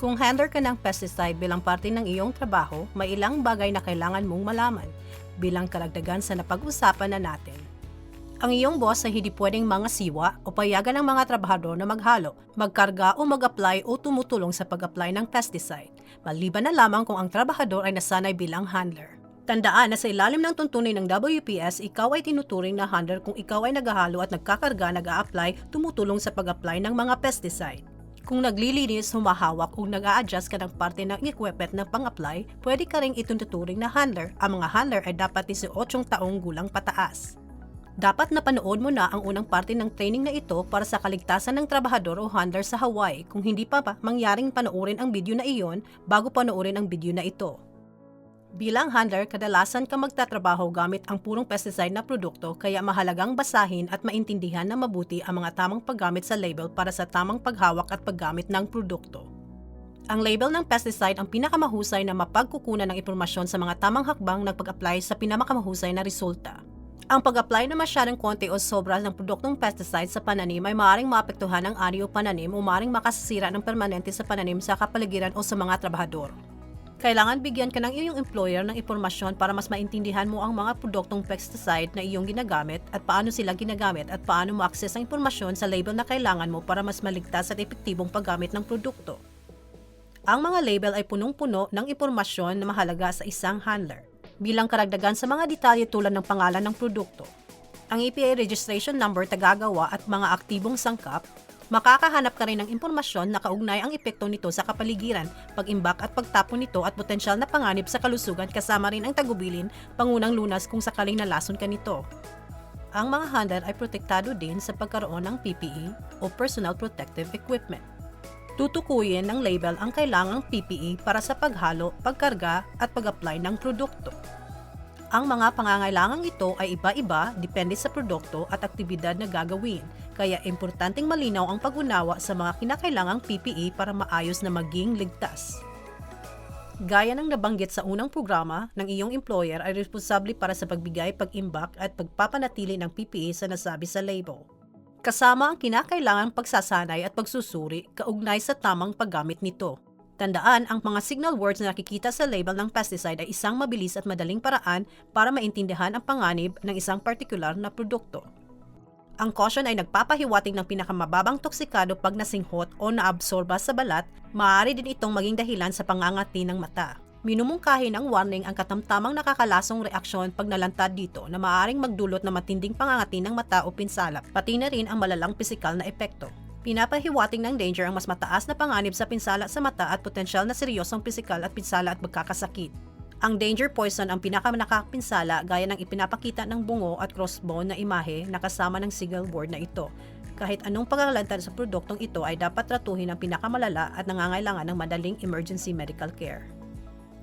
Kung handler ka ng pesticide bilang parte ng iyong trabaho, may ilang bagay na kailangan mong malaman bilang karagdagan sa napag-usapan na natin. Ang iyong boss ay hindi pwedeng mga siwa o payagan ng mga trabahador na maghalo, magkarga o mag-apply o tumutulong sa pag-apply ng pesticide, maliban na lamang kung ang trabahador ay nasanay bilang handler. Tandaan na sa ilalim ng tuntunin ng WPS, ikaw ay tinuturing na handler kung ikaw ay naghahalo at nagkakarga, nag-a-apply, tumutulong sa pag-apply ng mga pesticide. Kung naglilinis, humahawak o nag-a-adjust ka ng parte ng equipment na pang-apply, pwede ka ring ituturing na handler. Ang mga handler ay dapat 18 taong gulang pataas. Dapat napanood mo na ang unang parte ng training na ito para sa kaligtasan ng trabahador o handler sa Hawaii. Kung hindi pa mangyaring panoorin ang video na iyon bago panoorin ang video na ito. Bilang handler, kadalasan ka magtatrabaho gamit ang purong pesticide na produkto, kaya mahalagang basahin at maintindihan na mabuti ang mga tamang paggamit sa label para sa tamang paghawak at paggamit ng produkto. Ang label ng pesticide ang pinakamahusay na mapagkukunan ng impormasyon sa mga tamang hakbang ng pag-apply sa pinakamahusay na resulta. Ang pag-apply na masyadong konti o sobra ng produktong pesticide sa pananim ay maaaring maapektuhan ang ani o pananim o maaaring makasira ng permanente sa pananim sa kapaligiran o sa mga trabahador. Kailangan bigyan ka ng iyong employer ng impormasyon para mas maintindihan mo ang mga produktong pesticide na iyong ginagamit at paano sila ginagamit at paano mo access ang impormasyon sa label na kailangan mo para mas maligtas at epektibong paggamit ng produkto. Ang mga label ay punong-puno ng impormasyon na mahalaga sa isang handler. Bilang karagdagan sa mga detalye tulad ng pangalan ng produkto, ang EPA registration number, tagagawa at mga aktibong sangkap, makakahanap ka rin ng impormasyon na kaugnay ang epekto nito sa kapaligiran, pag-imbak at pagtapon nito at potensyal na panganib sa kalusugan, kasama rin ang tagubilin, pangunang lunas kung sakaling nalason ka nito. Ang mga handler ay protektado din sa pagkaroon ng PPE o Personal Protective Equipment. Tutukuyin ng label ang kailangang PPE para sa paghalo, pagkarga at pag-apply ng produkto. Ang mga pangangailangang ito ay iba-iba depende sa produkto at aktibidad na gagawin, kaya importanteng malinaw ang pag-unawa sa mga kinakailangang PPE para maayos na maging ligtas. Gaya ng nabanggit sa unang programa, ng iyong employer ay responsable para sa pagbigay, pag-imbak at pagpapanatili ng PPE sa nasabi sa label. Kasama ang kinakailangang pagsasanay at pagsusuri kaugnay sa tamang paggamit nito. Tandaan, ang mga signal words na nakikita sa label ng pesticide ay isang mabilis at madaling paraan para maintindihan ang panganib ng isang partikular na produkto. Ang caution ay nagpapahiwatig ng pinakamababang toksikado pag nasinghot o naabsorba sa balat, maaari din itong maging dahilan sa pangangati ng mata. Minumungkahi ng warning ang katamtamang nakakalasong reaksyon pag nalantad dito na maaaring magdulot ng matinding pangangati ng mata o pinsala, pati na rin ang malalang pisikal na epekto. Pinapahiwatig ng danger ang mas mataas na panganib sa pinsala sa mata at potensyal na seryosong pisikal at pinsala at magkakasakit. Ang danger poison ang pinakanakapinsala gaya ng ipinapakita ng bungo at crossbone na imahe na kasama ng signal word na ito. Kahit anong paglalantad sa produktong ito ay dapat tratuhin ng pinakamalala at nangangailangan ng madaling emergency medical care.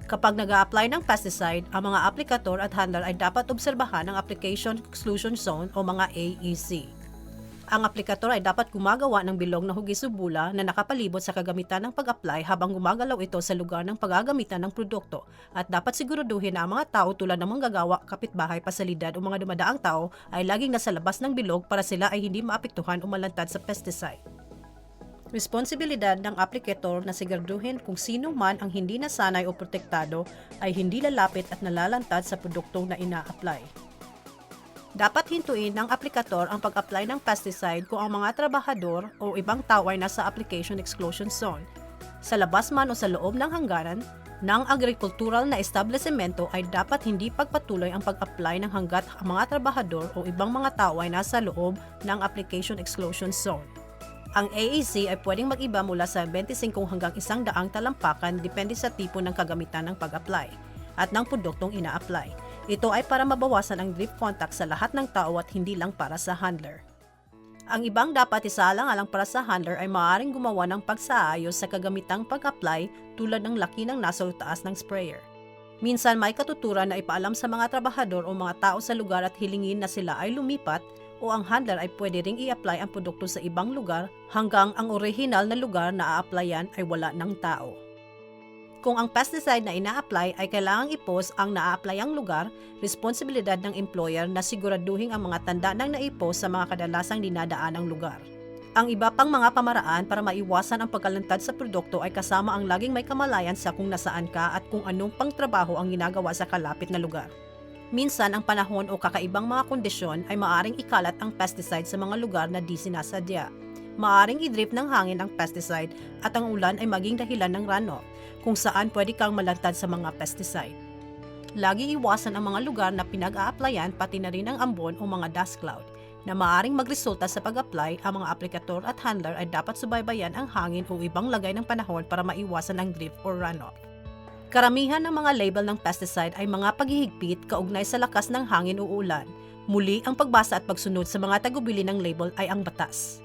Kapag nag-a-apply ng pesticide, ang mga aplikator at handler ay dapat obserbahan ang Application Exclusion Zone o mga AEC. Ang aplikator ay dapat gumagawa ng bilog na hugis o bula na nakapalibot sa kagamitan ng pag-apply habang gumagalaw ito sa lugar ng paggagamitan ng produkto, at dapat siguraduhin na ang mga tao tulad ng manggagawa, kapitbahay, pasalidad o mga dumadaang tao ay laging nasa labas ng bilog para sila ay hindi maapektuhan o malantad sa pesticide. Responsibilidad ng aplikator na siguraduhin kung sino man ang hindi nasanay o protektado ay hindi lalapit at nalalantad sa produktong na ina-apply. Dapat hintuin ng aplikator ang pag-apply ng pesticide kung ang mga trabahador o ibang tao ay nasa Application Exclusion Zone. Sa labas man o sa loob ng hangganan ng agrikultural na establishmento ay dapat hindi pagpatuloy ang pag-apply ng hanggat ang mga trabahador o ibang mga tao ay nasa loob ng Application Exclusion Zone. Ang AEC ay pwedeng mag-iba mula sa 25 hanggang 100 talampakan depende sa tipo ng kagamitan ng pag-apply at ng produktong ina-apply. Ito ay para mabawasan ang direct contact sa lahat ng tao at hindi lang para sa handler. Ang ibang dapat isaalang-alang para sa handler ay maaaring gumawa ng pagsaayos sa kagamitang pag-apply tulad ng laki ng nozzle taas ng sprayer. Minsan may katuturan na ipaalam sa mga trabahador o mga tao sa lugar at hilingin na sila ay lumipat, o ang handler ay pwede ring i-apply ang produkto sa ibang lugar hanggang ang orihinal na lugar na a-applyan ay wala ng tao. Kung ang pesticide na ina-apply ay kailangang i-post ang na-a-applyang lugar, responsibilidad ng employer na siguraduhin ang mga tanda ng na-i-post sa mga kadalasang dinadaanang lugar. Ang iba pang mga pamaraan para maiwasan ang pagkalantad sa produkto ay kasama ang laging may kamalayan sa kung nasaan ka at kung anong pang trabaho ang ginagawa sa kalapit na lugar. Minsan ang panahon o kakaibang mga kondisyon ay maaring ikalat ang pesticide sa mga lugar na di sinasadya. Maaring idrift ng hangin ang pesticide at ang ulan ay maging dahilan ng runoff, kung saan pwede kang malantad sa mga pesticide. Lagi iwasan ang mga lugar na pinag-a-applyan pati na rin ang ambon o mga dust cloud, na maaring magresulta sa pag-apply. Ang mga aplikator at handler ay dapat subaybayan ang hangin o ibang lagay ng panahon para maiwasan ang drift or runoff. Karamihan ng mga label ng pesticide ay mga paghihigpit kaugnay sa lakas ng hangin o ulan. Muli, ang pagbasa at pagsunod sa mga tagubili ng label ay ang batas.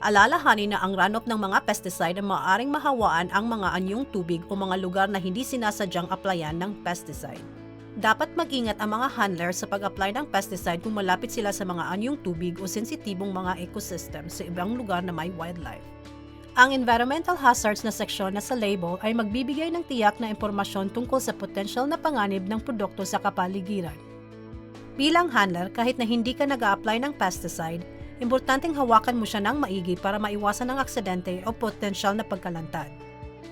Alalahanin na ang runoff ng mga pesticide ay maaaring mahawaan ang mga anyong tubig o mga lugar na hindi sinasadyang applyan ng pesticide. Dapat mag-ingat ang mga handler sa pag-apply ng pesticide kung malapit sila sa mga anyong tubig o sensitibong mga ecosystem sa ibang lugar na may wildlife. Ang environmental hazards na seksyon na sa label ay magbibigay ng tiyak na impormasyon tungkol sa potensyal na panganib ng produkto sa kapaligiran. Bilang handler, kahit na hindi ka nag-a-apply ng pesticide, importanteng hawakan mo siya ng maigi para maiwasan ang aksidente o potensyal na pagkalantad.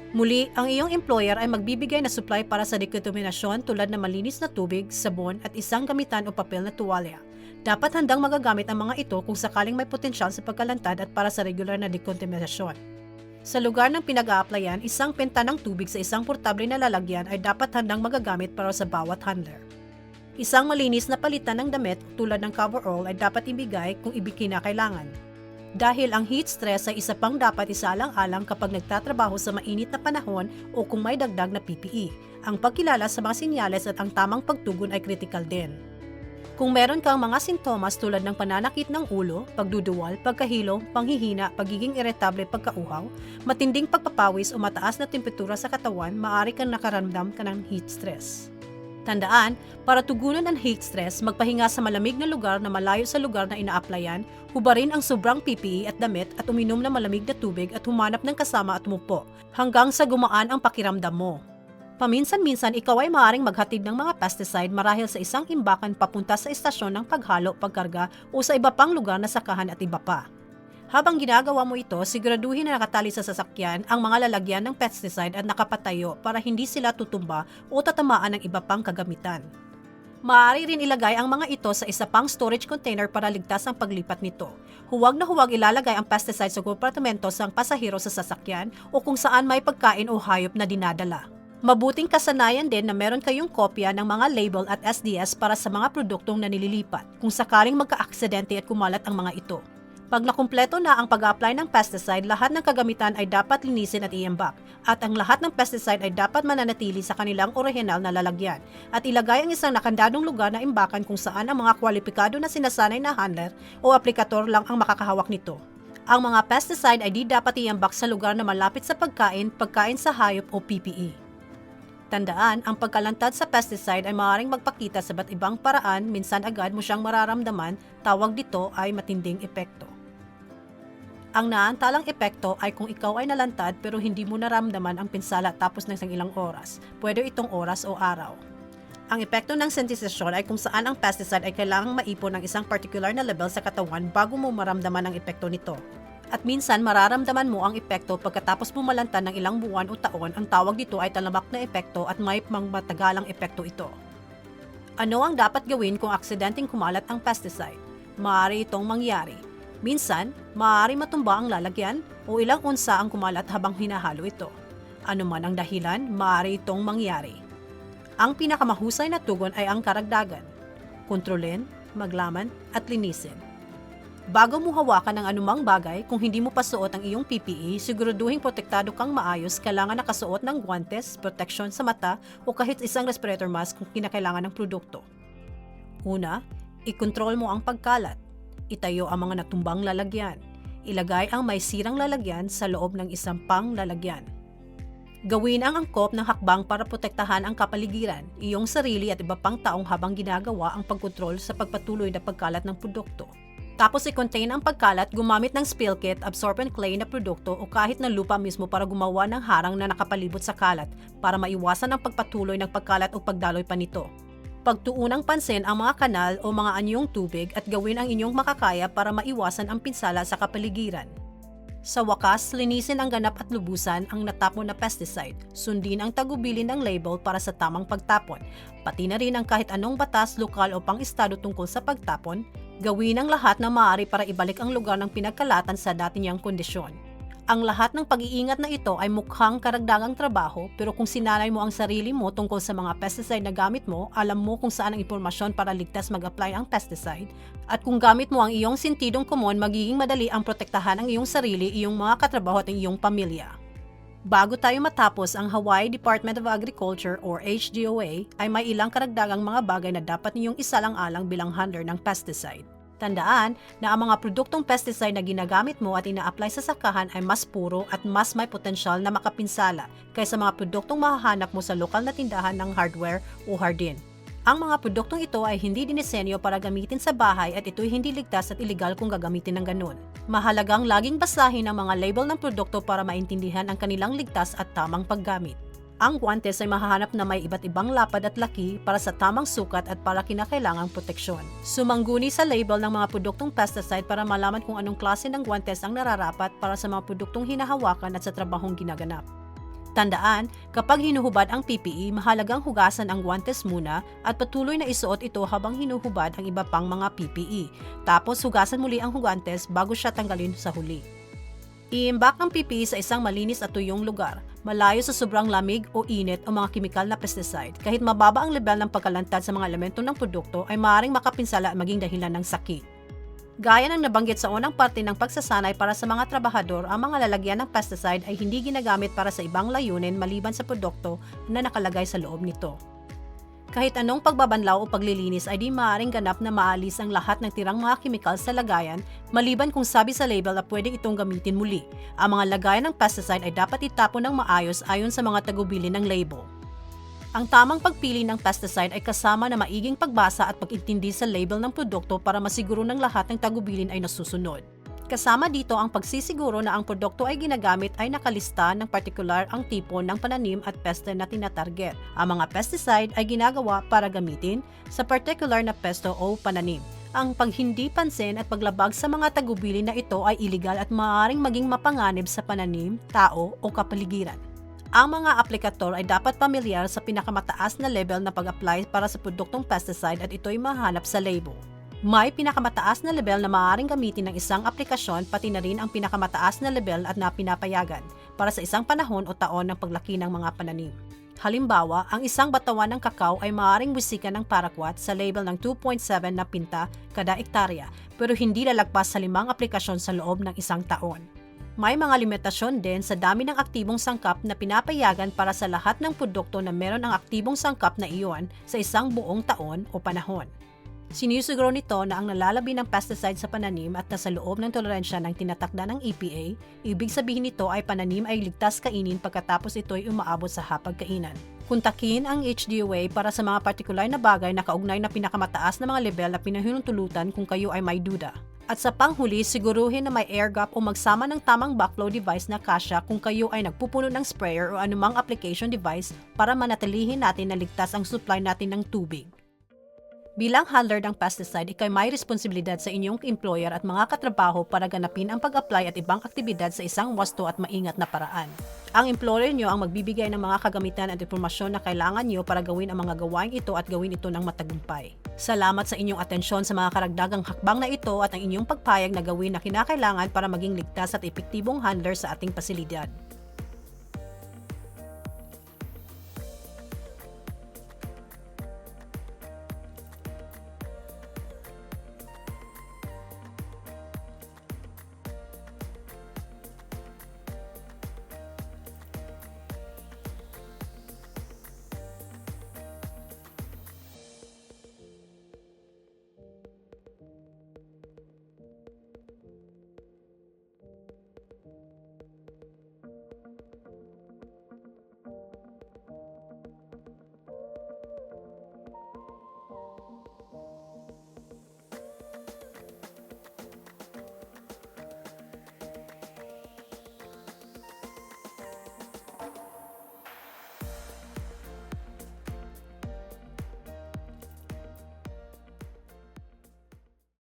Muli, ang iyong employer ay magbibigay na supply para sa dekontaminasyon tulad ng malinis na tubig, sabon at isang gamitan o papel na tuwalya. Dapat handang magagamit ang mga ito kung sakaling may potensyal sa pagkalantad at para sa regular na dekontaminasyon. Sa lugar ng pinag-a-applyan, isang penta ng tubig sa isang portable na lalagyan ay dapat handang magagamit para sa bawat handler. Isang malinis na palitan ng damit tulad ng coverall ay dapat ibigay kung kinakailangan. Dahil ang heat stress ay isa pang dapat isaalang-alang kapag nagtatrabaho sa mainit na panahon o kung may dagdag na PPE. Ang pagkilala sa mga sinyales at ang tamang pagtugon ay kritikal din. Kung meron kang mga sintomas tulad ng pananakit ng ulo, pagduduwal, pagkahilo, panghihina, pagiging iritable pagkauhaw, matinding pagpapawis o mataas na temperatura sa katawan, maaari kang nakaramdam ka ng heat stress. Tandaan, para tugunan ang heat stress, magpahinga sa malamig na lugar na malayo sa lugar na ina-applyan, hubarin ang sobrang PPE at damit at uminom ng malamig na tubig at humanap ng kasama at umupo, hanggang sa gumaan ang pakiramdam mo. Paminsan-minsan, ikaw ay maaaring maghatid ng mga pesticide marahil sa isang imbakan papunta sa istasyon ng paghalo, pagkarga o sa iba pang lugar na sakahan at iba pa. Habang ginagawa mo ito, siguraduhin na nakatali sa sasakyan ang mga lalagyan ng pesticide at nakapatayo para hindi sila tutumba o tatamaan ng iba pang kagamitan. Maaari rin ilagay ang mga ito sa isa pang storage container para ligtas ang paglipat nito. Huwag na huwag ilalagay ang pesticide sa kompartimento ng pasahero sa sasakyan o kung saan may pagkain o hayop na dinadala. Mabuting kasanayan din na meron kayong kopya ng mga label at SDS para sa mga produktong nanililipat kung sakaling magka-aksidente at kumalat ang mga ito. Pag nakumpleto na ang pag-apply ng pesticide, lahat ng kagamitan ay dapat linisin at iambak, at ang lahat ng pesticide ay dapat mananatili sa kanilang orihinal na lalagyan, at ilagay ang isang nakandadong lugar na imbakan kung saan ang mga kwalipikado na sinasanay na handler o aplikator lang ang makakahawak nito. Ang mga pesticide ay di dapat iambak sa lugar na malapit sa pagkain sa hayop o PPE. Tandaan, ang pagkalantad sa pesticide ay maaaring magpakita sa iba't ibang paraan, minsan agad mo siyang mararamdaman, tawag dito ay matinding epekto. Ang naantalang epekto ay kung ikaw ay nalantad pero hindi mo naramdaman ang pinsala tapos ng isang ilang oras, pwede itong oras o araw. Ang epekto ng sensitizasyon ay kung saan ang pesticide ay kailangang maipon ng isang particular na level sa katawan bago mo maramdaman ang epekto nito. At minsan mararamdaman mo ang epekto pagkatapos mo malantad ng ilang buwan o taon. Ang tawag dito ay talamak na epekto at may matagalang epekto ito. Ano ang dapat gawin kung aksidenteng kumalat ang pesticide? Maaari itong mangyari. Minsan, maaari matumba ang lalagyan o ilang unsa ang kumalat habang hinahalo ito. Ano man ang dahilan, maaari itong mangyari. Ang pinakamahusay na tugon ay ang karagdagan. Kontrolin, maglaman at linisin. Bago mo hawakan ang anumang bagay, kung hindi mo pa suot ang iyong PPE, siguraduhin protektado kang maayos, kailangan nakasuot ng guantes, proteksyon sa mata o kahit isang respirator mask kung kinakailangan ng produkto. Una, ikontrol mo ang pagkalat. Itayo ang mga natumbang lalagyan. Ilagay ang may sirang lalagyan sa loob ng isang pang lalagyan. Gawin ang angkop ng hakbang para protektahan ang kapaligiran, iyong sarili at iba pang taong habang ginagawa ang pagkontrol sa pagpatuloy na pagkalat ng produkto. Tapos i-contain ang pagkalat gumamit ng spill kit, absorbent clay na produkto o kahit na lupa mismo para gumawa ng harang na nakapalibot sa kalat para maiwasan ang pagpatuloy ng pagkalat o pagdaloy pa nito. Pagtuunang pansin ang mga kanal o mga anyong tubig at gawin ang inyong makakaya para maiwasan ang pinsala sa kapaligiran. Sa wakas, linisin ang ganap at lubusan ang natapon na pesticide. Sundin ang tagubilin ng label para sa tamang pagtapon. Pati na rin ang kahit anong batas, lokal o pang-estado tungkol sa pagtapon. Gawin ang lahat na maaari para ibalik ang lugar ng pinagkalatan sa dati niyang kondisyon. Ang lahat ng pag-iingat na ito ay mukhang karagdagang trabaho, pero kung sinanay mo ang sarili mo tungkol sa mga pesticide na gamit mo, alam mo kung saan ang impormasyon para ligtas mag-apply ang pesticide, at kung gamit mo ang iyong sentidong komon, magiging madali ang protektahan ang iyong sarili, iyong mga katrabaho at iyong pamilya. Bago tayo matapos, ang Hawaii Department of Agriculture or HDOA ay may ilang karagdagang mga bagay na dapat niyong isalang-alang bilang handler ng pesticide. Tandaan na ang mga produktong pesticide na ginagamit mo at ina-apply sa sakahan ay mas puro at mas may potensyal na makapinsala kaysa mga produktong mahahanap mo sa lokal na tindahan ng hardware o hardin. Ang mga produktong ito ay hindi dinisenyo para gamitin sa bahay at ito'y hindi ligtas at iligal kung gagamitin ng ganun. Mahalagang laging basahin ang mga label ng produkto para maintindihan ang kanilang ligtas at tamang paggamit. Ang guwantes ay mahahanap na may iba't ibang lapad at laki para sa tamang sukat at para kinakailangang proteksyon. Sumangguni sa label ng mga produktong pesticide para malaman kung anong klase ng guwantes ang nararapat para sa mga produktong hinahawakan at sa trabahong ginaganap. Tandaan, kapag hinuhubad ang PPE, mahalagang hugasan ang guwantes muna at patuloy na isuot ito habang hinuhubad ang iba pang mga PPE. Tapos hugasan muli ang guwantes bago siya tanggalin sa huli. Iimbak ang PPE sa isang malinis at tuyong lugar, malayo sa sobrang lamig o init o mga kemikal na pesticide. Kahit mababa ang level ng pagkalantad sa mga elemento ng produkto ay maaaring makapinsala at maging dahilan ng sakit. Gaya ng nabanggit sa unang parte ng pagsasanay para sa mga trabahador, ang mga lalagyan ng pesticide ay hindi ginagamit para sa ibang layunin maliban sa produkto na nakalagay sa loob nito. Kahit anong pagbabanlaw o paglilinis ay di maaaring ganap na maalis ang lahat ng tirang mga kemikal sa lagayan, maliban kung sabi sa label na pwedeng itong gamitin muli. Ang mga lagayan ng pesticide ay dapat itapon ng maayos ayon sa mga tagubilin ng label. Ang tamang pagpili ng pesticide ay kasama na maiging pagbasa at pag-intindi sa label ng produkto para masiguro ng lahat ng tagubilin ay nasusunod. Kasama dito ang pagsisiguro na ang produkto ay ginagamit ay nakalista ng partikular ang tipo ng pananim at peste na tinatarget. Ang mga pesticide ay ginagawa para gamitin sa particular na pesto o pananim. Ang paghindi pansin at paglabag sa mga tagubilin na ito ay iligal at maaaring maging mapanganib sa pananim, tao o kapaligiran. Ang mga aplikator ay dapat pamilyar sa pinakamataas na level na pag-apply para sa produktong pesticide at ito'y mahanap sa label. May pinakamataas na level na maaaring gamitin ng isang aplikasyon pati na rin ang pinakamataas na level at na pinapayagan para sa isang panahon o taon ng paglaki ng mga pananim. Halimbawa, ang isang batawan ng kakao ay maaaring wisikan ng paraquat sa label ng 2.7 na pinta kada ektarya pero hindi lalagpas sa 5 aplikasyon sa loob ng isang taon. May mga limitasyon din sa dami ng aktibong sangkap na pinapayagan para sa lahat ng produkto na meron ang aktibong sangkap na iyon sa isang buong taon o panahon. Sinisiguro nito na ang nalalabi ng pesticide sa pananim at nasa loob ng tolerensya ng tinatakda ng EPA, ibig sabihin nito ay pananim ay ligtas kainin pagkatapos ito ay umaabot sa hapagkainan. Kontakin ang HDOA para sa mga partikular na bagay na kaugnay na pinakamataas na mga level na pinahinuntulutan kung kayo ay may duda. At sa panghuli, siguruhin na may air gap o magsama ng tamang backflow device na kasya kung kayo ay nagpupuno ng sprayer o anumang application device para manatilihin natin na ligtas ang supply natin ng tubig. Bilang handler ng pesticide, ikay may responsibilidad sa inyong employer at mga katrabaho para ganapin ang pag-apply at ibang aktibidad sa isang wasto at maingat na paraan. Ang employer nyo ang magbibigay ng mga kagamitan at impormasyon na kailangan nyo para gawin ang mga gawain ito at gawin ito ng matagumpay. Salamat sa inyong atensyon sa mga karagdagang hakbang na ito at ang inyong pagpayag na gawin na kinakailangan para maging ligtas at epektibong handler sa ating pasilidad.